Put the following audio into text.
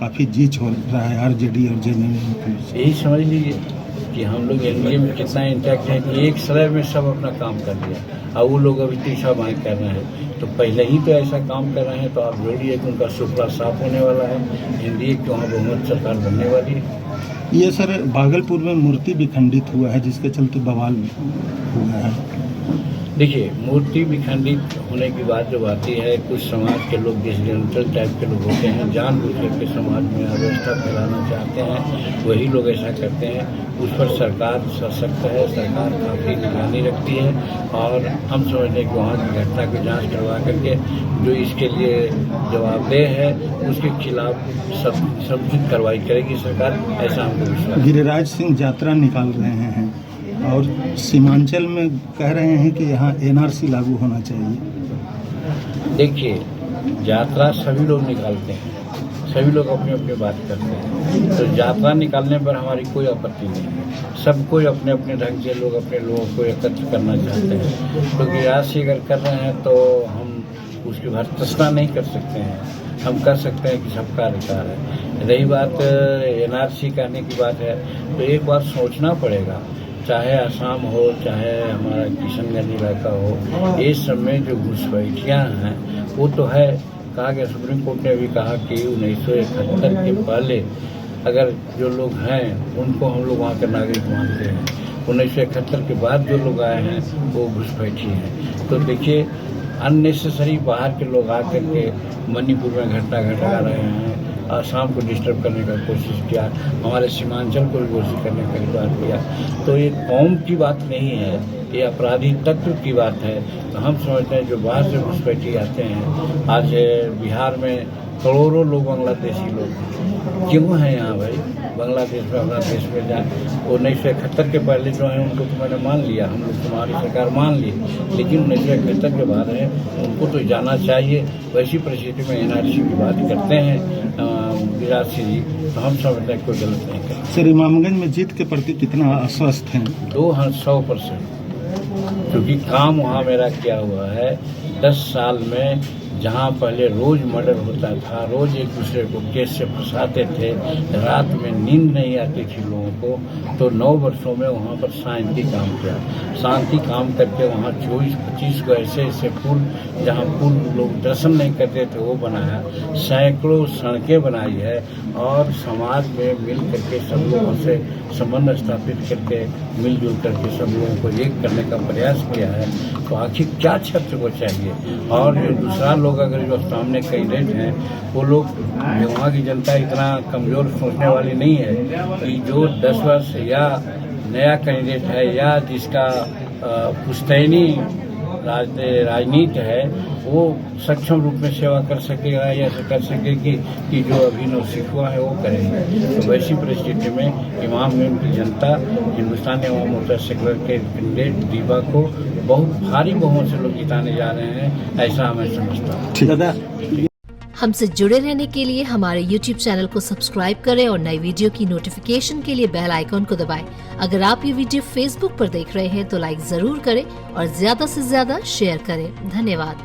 काफ़ी जीत हो रहा है आरजेडी और जेएमएम। यही समझ लीजिए कि हम लोग एनडीए में कितना इंटैक्ट है कि एक समय में सब अपना काम कर लिया और वो लोग अभी तीसरा बार कर रहे हैं। तो पहले ही तो ऐसा काम कर रहे हैं, तो आप जोड़िए कि उनका सुपड़ा साफ होने वाला है, एनडीए की वहाँ बहुमत सरकार बनने वाली है। ये सर भागलपुर में मूर्ति भी खंडित हुआ है जिसके चलते बवाल हुआ है। देखिए, मूर्ति विखंडित होने की बात जब आती है, कुछ समाज के लोग डिसजेंटल टाइप के लोग होते हैं, जानबूझ करके समाज में अव्यवस्था फैलाना चाहते हैं, वही लोग ऐसा करते हैं। उस पर सरकार सशक्त है, सरकार काफ़ी निगरानी रखती है और हम समझते हैं कि वहाँ की घटना की जांच करवा करके जो इसके लिए जवाबदेह है उसके खिलाफ समुचित कार्रवाई करेगी सरकार, ऐसा हमको विश्वास है। गिरिराज सिंह यात्रा निकाल रहे हैं और सीमांचल में कह रहे हैं कि यहाँ एनआरसी लागू होना चाहिए। देखिए, यात्रा सभी लोग निकालते हैं, सभी लोग अपनी अपनी बात करते हैं, तो यात्रा निकालने पर हमारी कोई आपत्ति नहीं है। सब कोई अपने अपने ढंग से लोग अपने लोगों को एकत्र करना चाहते हैं। तो गिरिराज से अगर कर रहे हैं तो हम उसकी भर्त्सना नहीं कर सकते हैं, हम कर सकते हैं कि सबका अधिकार है। रही बात एनआरसी करने की बात है, तो एक बार सोचना पड़ेगा, चाहे असम हो चाहे हमारा किशनगंज इलाका हो, इस समय जो घुसपैठियाँ हैं वो तो है। कहा गया, सुप्रीम कोर्ट ने भी कहा कि 1971 के पहले अगर जो लोग हैं उनको हम लोग वहाँ के नागरिक मानते हैं, 1971 के बाद जो लोग आए हैं वो घुसपैठी हैं। तो देखिए, अननेसेसरी बाहर के लोग आकर के मणिपुर में घटना घटा रहे हैं, आसाम को डिस्टर्ब करने का कोशिश किया, हमारे सीमांचल को भी कोशिश करने का बात किया। तो ये कौम की बात नहीं है, ये अपराधी तत्व की बात है। तो हम समझते हैं जो बाहर से घुसपैठी आते हैं, आज बिहार में करोड़ों लोग बांग्लादेशी लोग क्यों हैं यहाँ भाई, बांग्लादेश में अपना देश में जाए। 1971 के पहले जो है उनको तो मैंने मान लिया, हम लोग तुम्हारी सरकार मान ली, लेकिन 1971 के बाद है उनको तो जाना चाहिए। वैसी परिस्थिति में एनआरसी की बात करते हैं गिरिराज सिंह जी, तो हम समझते हैं कोई गलत नहीं करते। सर, इमामगंज में जीत के प्रति कितना आश्वस्त हैं? 100%, क्योंकि काम वहाँ मेरा किया हुआ है। 10 साल में जहाँ पहले रोज मर्डर होता था, रोज एक दूसरे को केस से फंसाते थे, रात में नींद नहीं आती थी लोगों को, तो 9 वर्षों में वहाँ पर शांति काम किया। शांति काम करके वहाँ 24-25 को ऐसे पुल, जहाँ पुल लोग दर्शन नहीं करते थे वो बनाया, सैकड़ों सड़कें बनाई है और समाज में मिल करके सब लोगों से संबंध स्थापित करके मिलजुल करके सब लोगों को एक करने का प्रयास किया है। तो आखिर क्या छत्र को चाहिए? और जो दूसरा लोग अगर जो सामने कैंडिडेट हैं वो लोग, वहाँ की जनता इतना कमज़ोर सोचने वाली नहीं है कि जो 10 वर्ष या नया कैंडिडेट है या जिसका पुश्तैनी राजनीति है वो सक्षम रूप में सेवा कर सकेगा या कर सके कि जो अभी नौसिखुआ है वो करेंगे। तो वैसी परिस्थिति में इमामगंज की जनता हिंदुस्तानी अवाम मोर्चा सेक्युलर के कैंडिडेट दीपा को बहुत भारी बहुमत से लोग जिताने जा रहे हैं, ऐसा हमें समझता हूँ। हमसे जुड़े रहने के लिए हमारे YouTube चैनल को सब्सक्राइब करें और नई वीडियो की नोटिफिकेशन के लिए बेल आइकॉन को दबाएं। अगर आप ये वीडियो Facebook पर देख रहे हैं तो लाइक जरूर करें और ज्यादा से ज्यादा शेयर करें। धन्यवाद।